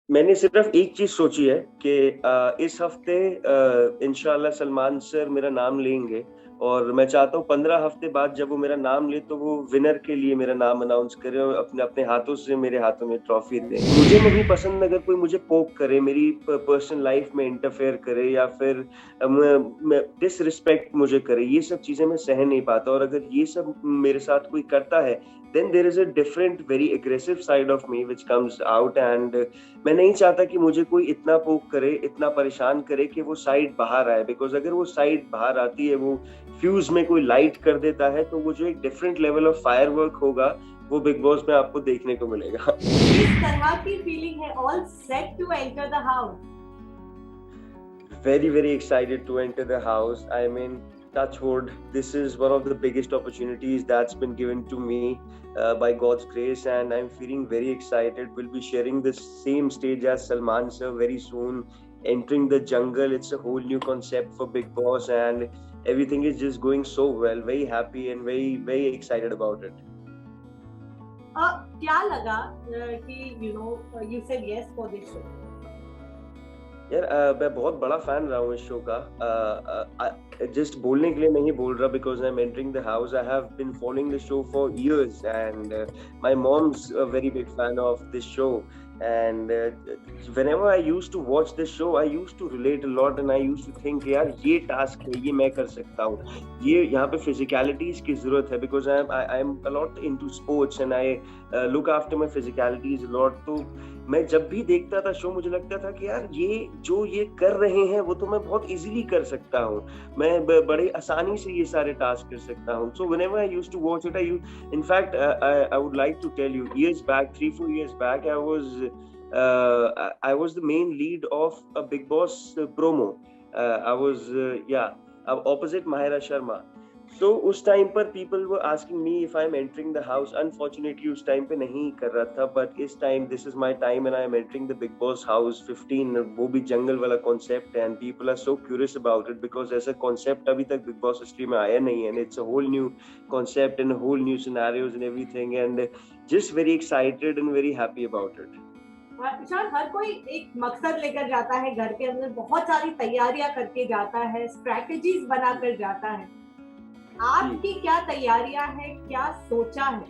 मैंने सिर्फ एक चीज सोची है कि इस हफ्ते इंशाल्लाह सलमान सर मेरा नाम लेंगे। और मैं चाहता हूँ 15 हफ्ते बाद जब वो मेरा नाम ले तो वो विनर के लिए मेरा नाम अनाउंस करे और अपने अपने हाथों से मेरे हाथों में ट्रॉफी दे। मुझे नहीं पसंद अगर कोई मुझे पोक करे, मेरी पर्सनल लाइफ में इंटरफेयर करे या फिर डिसरिस्पेक्ट मुझे करे, ये सब चीजें मैं सह नहीं पाता। और अगर ये सब मेरे साथ कोई करता है then there is a different very aggressive side of me which comes out and मैं नहीं चाहता कि मुझे कोई इतना पोक करे, इतना परेशान करे कि वो साइड बाहर आए। बिकॉज अगर वो साइड बाहर आती है, वो फ्यूज में कोई लाइट कर देता है, तो वो जो एक डिफरेंट लेवल ऑफ फायरवर्क होगा वो बिग बॉस में आपको देखने को मिलेगा। किस तरह की फीलिंग है? All set to enter the house? Very excited to enter the house. I mean, touch wood, this is one of the biggest opportunities that's been given to me by God's grace, and I'm feeling very excited. We'll be sharing the same stage as Salman sir very soon, entering the jungle. It's a whole new concept for Big Boss, and everything is just going so well. Very happy and very excited about it. क्या लगा कि you said yes for this show? यार मैं बहुत बड़ा fan रहा हूँ इस शो का। जस्ट बोलने के लिए नहीं बोल रहा, because I am entering the house. I have been following the show for years and my mom's a very big fan of this show. And whenever I used to watch this show, I used to relate a lot and I used to think यार ये task है, ये मैं कर सकता हूँ, ये यहाँ पे physicalities की जरूरत है। because I'm a lot into sports and I look after my physicalities a lot। तो मैं जब भी देखता था शो, मुझे लगता था कि यार ये कर रहे हैं वो तो मैं बहुत इजीली कर सकता हूँ, मैं बड़े आसानी से ये सारे टास्क कर सकता हूँ। So whenever I used to watch it, in fact, I would like to tell you, years back, 3-4 years back, I was the main lead of a Big Boss promo. I was opposite Mahira Sharma. So उस time पर people were asking me if I'm entering the house. Unfortunately उस time पे नहीं कर रहा था, but इस time this is my time and I am entering the Big Boss house 15, वो भी जंगल वाला concept, and people are so curious about it because ऐसा concept अभी तक Big Boss हिस्ट्री में आया नहीं है, and it's a whole new concept and a whole new scenarios and everything, and just very excited and very happy about it. Ishan, हर कोई एक मकसद लेकर जाता है, घर के अंदर बहुत सारी तैयारियां करके जाता है, स्ट्रैटेजीज बनाकर जाता है। आपकी क्या तैयारियां हैं, क्या सोचा है?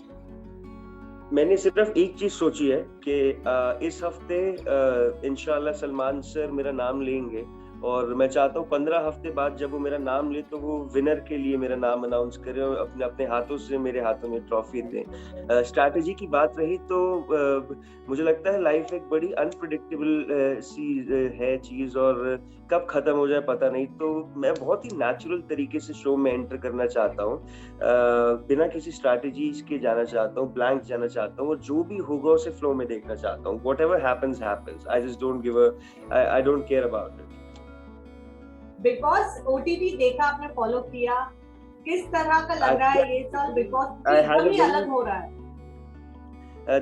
मैंने सिर्फ एक चीज सोची है कि इस हफ्ते इंशाल्लाह सलमान सर मेरा नाम लेंगे और मैं चाहता हूँ 15 हफ्ते बाद जब वो मेरा नाम ले तो वो विनर के लिए मेरा नाम अनाउंस करे और अपने अपने हाथों से मेरे हाथों में ट्रॉफी दें। स्ट्रैटेजी की बात रही तो मुझे लगता है लाइफ एक बड़ी अनप्रिडिक्टेबल सी है चीज, और कब खत्म हो जाए पता नहीं। तो मैं बहुत ही नेचुरल तरीके से शो में एंटर करना चाहता हूँ, बिना किसी स्ट्रैटेजीज के जाना चाहता हूँ, ब्लैंक जाना चाहता हूँ, और जो भी होगा उसे फ्लो में देखना चाहता हूँ। Whatever happens happens, I just don't give I don't care about it. Big boss OTT देखा आपने, फॉलो किया, किस तरह का लग रहा है ये साल बिग बॉस एकदम ही अलग हो रहा है?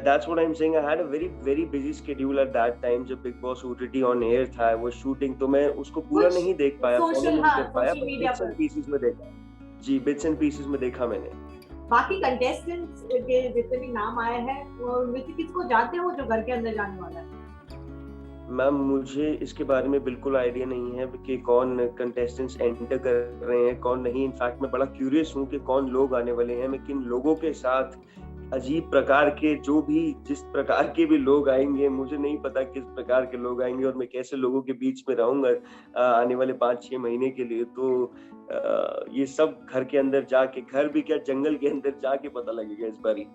That's what I'm saying. I had a very busy schedule at that time जब Big Boss OTT on air था, वो शूटिंग, तो मैं उसको पूरा नहीं देख पाया, फॉलो नहीं कर पाया, bits and pieces में देखा। जी, bits and pieces में देखा मैंने। बाकी कंटेस्टेंट्स के जितने भी नाम आए हैं, उनमें से किसको जानते हो जो घर के अंदर जाने वाला है? मैम, मुझे इसके बारे में बिल्कुल आइडिया नहीं है कि कौन कंटेस्टेंट्स एंटर कर रहे हैं, कौन नहीं। इनफैक्ट मैं बड़ा क्यूरियस हूँ कि कौन लोग आने वाले हैं। मैं किन लोगों के साथ, अजीब प्रकार के जो भी जिस प्रकार के भी लोग आएंगे, मुझे नहीं पता किस प्रकार के लोग आएंगे और मैं कैसे लोगों के बीच में रहूंगा आने वाले 5-6 महीने के लिए। तो ये सब घर के अंदर जाके, घर भी क्या जंगल के अंदर जाके पता लगेगा इस बारी।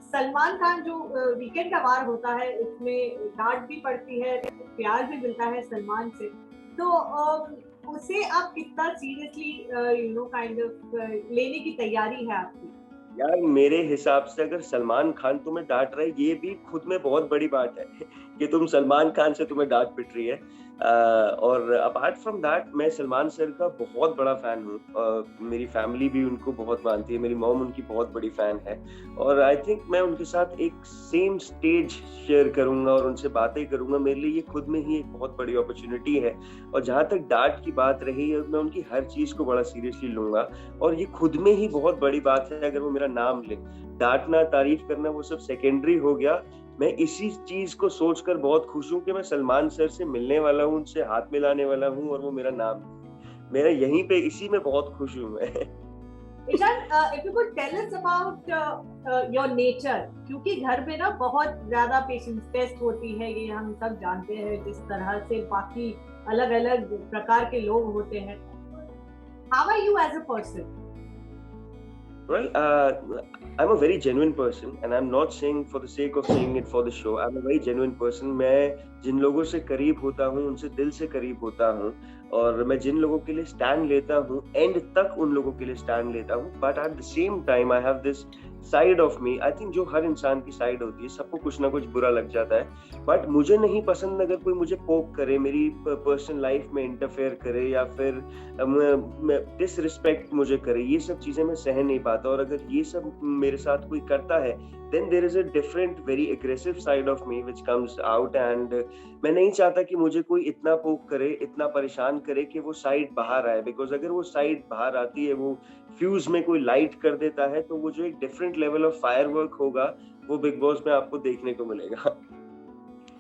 सलमान खान जो वीकेंड का वार होता है, उसमें डांट भी पड़ती है, प्यार भी मिलता है सलमान से, तो उसे आप कितना सीरियसली काइंड ऑफ लेने की तैयारी है आपकी? यार मेरे हिसाब से अगर सलमान खान तुम्हें डांट रहा है, ये भी खुद में बहुत बड़ी बात है कि तुम सलमान खान से तुम्हें डांट पिट रही है। और अपार्ट फ्रॉम दैट, मैं सलमान सर का बहुत बड़ा फैन हूँ। मेरी फैमिली भी उनको बहुत मानती है, मेरी मॉम उनकी बहुत बड़ी फैन है, और आई थिंक मैं उनके साथ एक सेम स्टेज शेयर करूंगा और उनसे बातें करूंगा। मेरे लिए ये खुद में ही एक बहुत बड़ी अपॉर्चुनिटी है। और जहाँ तक डांट की बात रही है, मैं उनकी हर चीज को बड़ा सीरियसली लूंगा, और ये खुद में ही बहुत बड़ी बात है अगर वो मेरा नाम ले। डांटना, तारीफ करना, वो सब सेकेंडरी हो गया। मैं इसी चीज को सोचकर बहुत खुश हूँ कि मैं सलमान सर से मिलने वाला हूँ, उनसे हाथ मिलाने वाला हूँ और वो मेरा नाम, मेरा यहीं पे इसी में बहुत खुश हूँ मैं। Ishan, if you could tell us about your nature, क्योंकि घर में ना बहुत ज्यादा पेशेंस टेस्ट होती है, ये हम सब जानते हैं, जिस तरह से बाकी अलग अलग प्रकार के लोग होते हैं. How are you as a person? Well, I'm a very genuine person, and I'm not saying for the sake of saying it for the show. I'm a very genuine person. मैं जिन लोगों से करीब होता हूँ, उनसे दिल से करीब होता हूँ, और मैं जिन लोगों के लिए स्टैंड लेता हूँ, एंड तक उन लोगों के लिए स्टैंड लेता हूँ. But at the same time I have this side of me. I think जो हर इंसान की साइड होती है, सबको कुछ ना कुछ बुरा लग जाता है. बट मुझे नहीं पसंद अगर कोई मुझे पोक करे, मेरी पर्सनल लाइफ में इंटरफेयर करे, या फिर डिसरिस्पेक्ट मुझे करे. ये सब चीजें मैं सह नहीं पाता, और अगर ये सब मेरे साथ कोई करता है, then there is a different very aggressive side of me which comes out, and मैं नहीं चाहता कि मुझे कोई इतना पोक करे, इतना परेशान करे कि वो साइड बाहर आए. बिकॉज अगर वो साइड बाहर आती है, वो फ्यूज में कोई लाइट कर देता है, तो वो जो एक डिफरेंट लेवल ऑफ फायरवर्क होगा, वो बिग बॉस में आपको देखने को मिलेगा.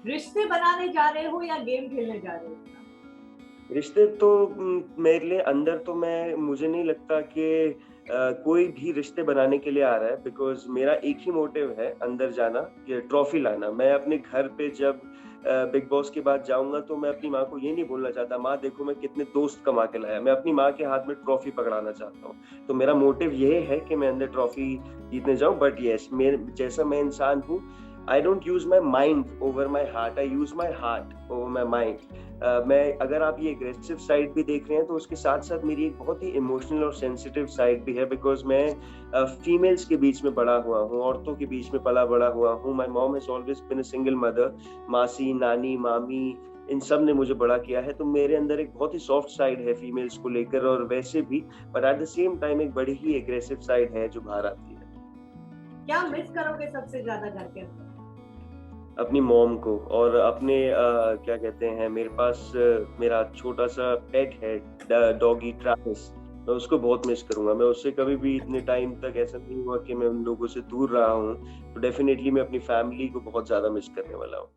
रिश्ते बनाने जा रहे हो या गेम खेलने जा रहे हो? रिश्ते तो मेरे लिए अंदर तो मुझे नहीं लगता कि कोई भी रिश्ते बनाने के लिए आ रहा है. बिकॉज मेरा एक ही मोटिव है अंदर जाना, ये ट्रॉफी लाना. मैं अपने घर पे जब बिग बॉस के बाद जाऊंगा, तो मैं अपनी माँ को ये नहीं बोलना चाहता, माँ देखो मैं कितने दोस्त कमा के लाया. मैं अपनी माँ के हाथ में ट्रॉफी पकड़ाना चाहता हूँ. तो मेरा मोटिव ये है कि मैं अंदर ट्रॉफी जीतने जाऊं. बट यस, जैसा मैं इंसान हूँ, I don't use my mind over my heart. I use my heart over my mind. मैं, अगर आप ये एग्रेसिव साइड भी देख रहे हैं, तो उसके साथ साथ मेरी एक बहुत ही इमोशनल और सेंसिटिव साइड भी है. बिकॉज मैं फीमेल्स के बीच में बड़ा हुआ हूँ, औरतों के बीच में पला बड़ा हुआ हूँ. My mom has always been a single mother. मासी, नानी, मामी, इन सब ने मुझे बड़ा किया है. तो मेरे अंदर एक बहुत ही सॉफ्ट साइड है फीमेल्स को लेकर, और वैसे भी. But at the same time एक बड़ी ही एग्रेसिव साइड है जो बाहर आती है. क्या मिस करोगे सबसे ज्यादा घर के अंदर? अपनी मॉम को, और अपने क्या कहते हैं, मेरे पास मेरा छोटा सा पेट है, डॉगी ट्रैविस. मैं उसको बहुत मिस करूंगा. मैं उससे कभी भी इतने टाइम तक ऐसा नहीं हुआ कि मैं उन लोगों से दूर रहा हूँ. तो डेफिनेटली मैं अपनी फैमिली को बहुत ज्यादा मिस करने वाला हूँ.